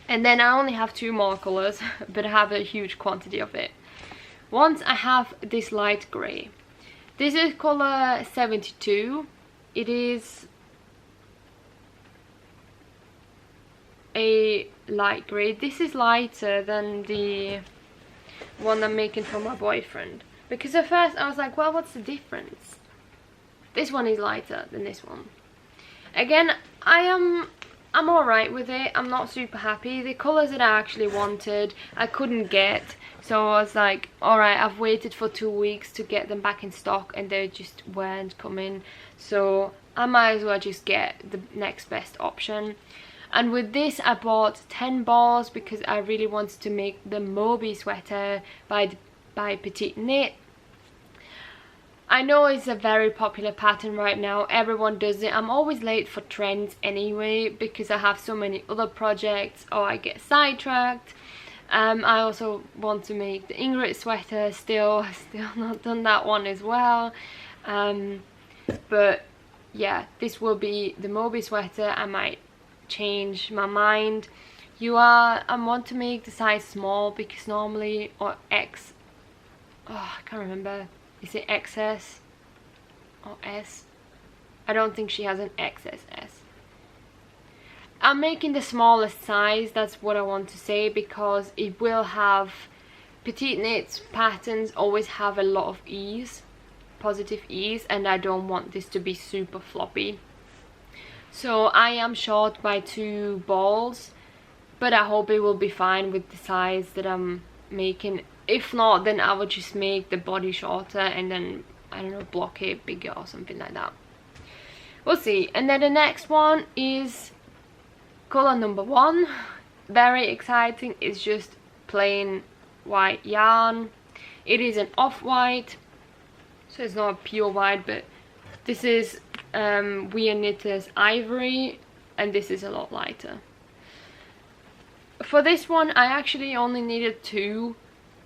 And then I only have 2 more colours, but I have a huge quantity of it. Once I have this light grey. This is colour 72. It is a light grey. This is lighter than the one I'm making for my boyfriend. Because at first I was like, well, what's the difference? This one is lighter than this one. Again, I'm alright with it. I'm not super happy. The colours that I actually wanted, I couldn't get. So I was like, alright, I've waited for 2 weeks to get them back in stock and they just weren't coming. So I might as well just get the next best option. And with this I bought 10 balls because I really wanted to make the Moby sweater by Petite Knit. I know it's a very popular pattern right now, everyone does it. I'm always late for trends anyway because I have so many other projects or I get sidetracked. I also want to make the Ingrid sweater still not done that one as well. But yeah, this will be the Moby sweater. I might change my mind. I want to make the size small because normally, or X, oh I can't remember, is it XS or S? I don't think she has an XSS. I'm making the smallest size, that's what I want to say, because it will have, Petite Knits patterns always have a lot of ease, positive ease, and I don't want this to be super floppy. So I am short by 2 balls, but I hope it will be fine with the size that I'm making. If not, then I would just make the body shorter and then, I don't know, block it bigger or something like that. We'll see. And then the next one is colour number 1. Very exciting. It's just plain white yarn. It is an off-white, so it's not a pure white, but this is We Knitters Ivory, and this is a lot lighter. For this one I actually only needed 2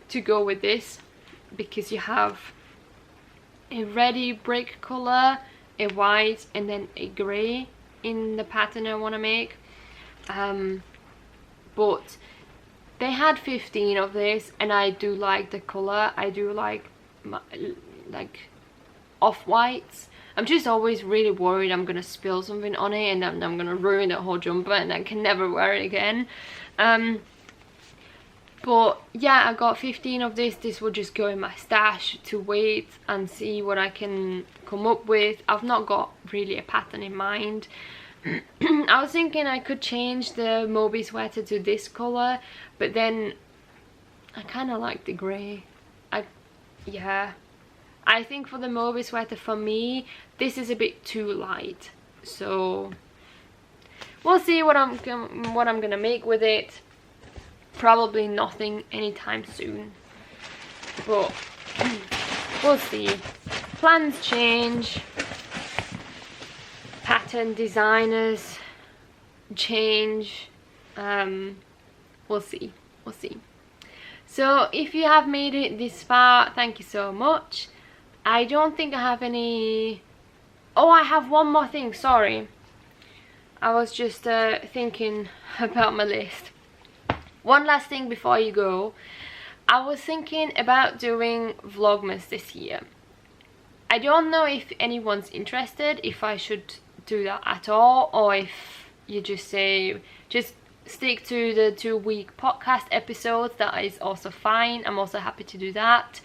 to go with this, because you have a reddy brick colour, a white, and then a grey in the pattern I want to make. But they had 15 of this, and I do like the colour. I do like off-whites. I'm just always really worried I'm gonna spill something on it and then I'm gonna ruin the whole jumper and I can never wear it again. But yeah, I got 15 of this. This will just go in my stash to wait and see what I can come up with. I've not got really a pattern in mind. I was thinking I could change the Moby sweater to this colour, but then I kind of like the grey. Yeah, I think for the Moby sweater, for me, this is a bit too light. So we'll see what I'm gonna make with it. Probably nothing anytime soon, but we'll see. Plans change, pattern designers change. We'll see. So if you have made it this far, thank you so much. I don't think I have any... Oh, I have one more thing, sorry. I was just thinking about my list. One last thing before you go. I was thinking about doing Vlogmas this year. I don't know if anyone's interested, if I should do that at all, or if you just say, just stick to the 2-week podcast episodes. That is also fine. I'm also happy to do that.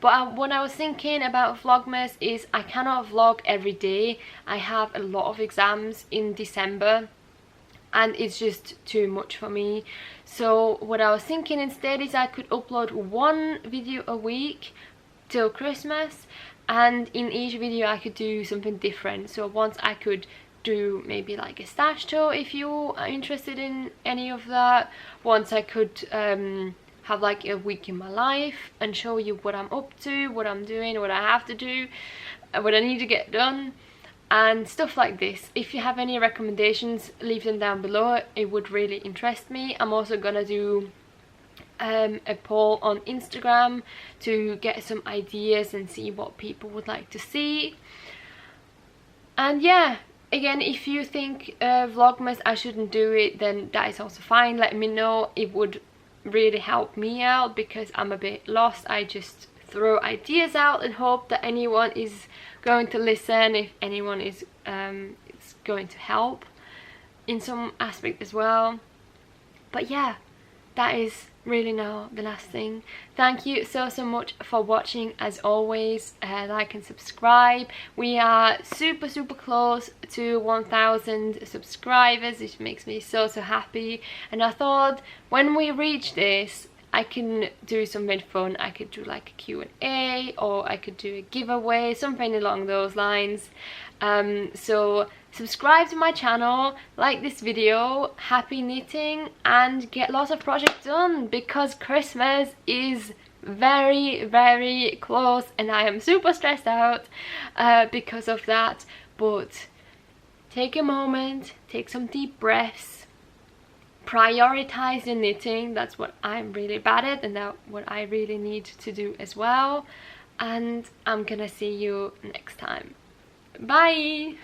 But what I was thinking about Vlogmas is I cannot vlog every day. I have a lot of exams in December and it's just too much for me. So what I was thinking instead is I could upload 1 video a week till Christmas, and in each video I could do something different. So once I could do maybe like a stash tour if you are interested in any of that. Once I could have like a week in my life and show you what I'm up to, what I'm doing, what I have to do, what I need to get done, and stuff like this. If you have any recommendations, leave them down below. It would really interest me. I'm also gonna do a poll on Instagram to get some ideas and see what people would like to see. And yeah, again, if you think Vlogmas I shouldn't do it, then that is also fine. Let me know. It would really help me out because I'm a bit lost. I just throw ideas out and hope that anyone is going to listen, if anyone is it's going to help in some aspect as well. But yeah, that is really now the last thing. Thank you so much for watching. As always, like and subscribe. We are super close to 1,000 subscribers, which makes me so happy. And I thought when we reach this, I can do something fun. I could do like a Q&A, or I could do a giveaway, something along those lines. So subscribe to my channel, like this video, happy knitting, and get lots of projects done because Christmas is very close and I am super stressed out because of that. But take a moment, take some deep breaths, prioritize your knitting. That's what I'm really bad at, and that's what I really need to do as well. And I'm gonna see you next time. Bye!